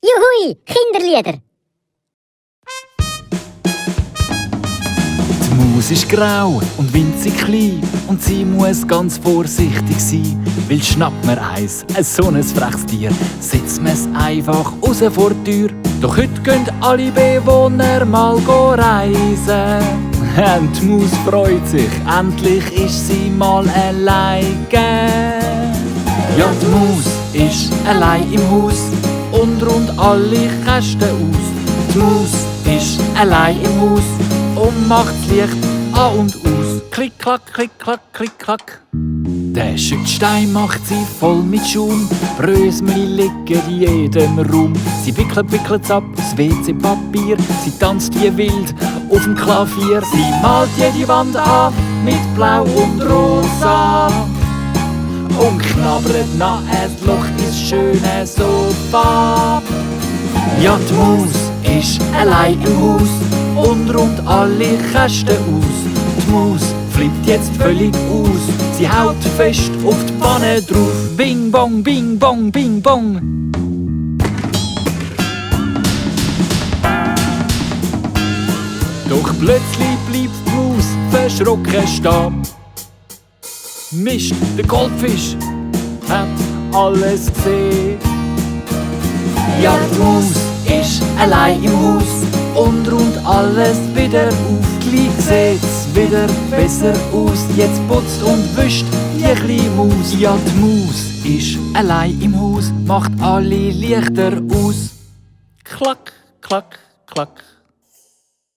Juhui, Kinderlieder! Die Maus ist grau und winzig klein und sie muss ganz vorsichtig sein, weil schnappt man eins, so ein freches Tier, setzt man es einfach raus vor die Tür. Doch heute gehen alle Bewohner mal reisen. Und die Maus freut sich, endlich ist sie mal alleine. Ja, die Maus ist allein im Haus und räumt alle Kästen aus. Die Maus ist allein im Haus und macht das Licht an und aus. Klick, klack, klick, klack, klick, klack. Der Schützstein macht sie voll mit Schaum, Brösmeli liegen in jedem Raum. Sie wickelt's ab, das WC-Papier, sie tanzt wie wild auf dem Klavier. Sie malt jede Wand an mit Blau und Rosa und knabbert nach ein Loch ins schöne Sofa. Ja, die Maus ist allein im Haus und räumt alle Kästen aus. Die Maus flippt jetzt völlig aus, sie haut fest auf die Pfanne drauf. Bing bong, bing bong, bing bong. Doch plötzlich bleibt die Maus verschrocken stehen. Mist, der Goldfisch hat alles gesehen. Ja, die Maus ist allein im Haus und räumt alles wieder auf. Gleich sieht's wieder besser aus. Jetzt putzt und wischt die kleine Maus. Ja, die Maus ist allein im Haus, macht alle Lichter aus. Klack, klack, klack.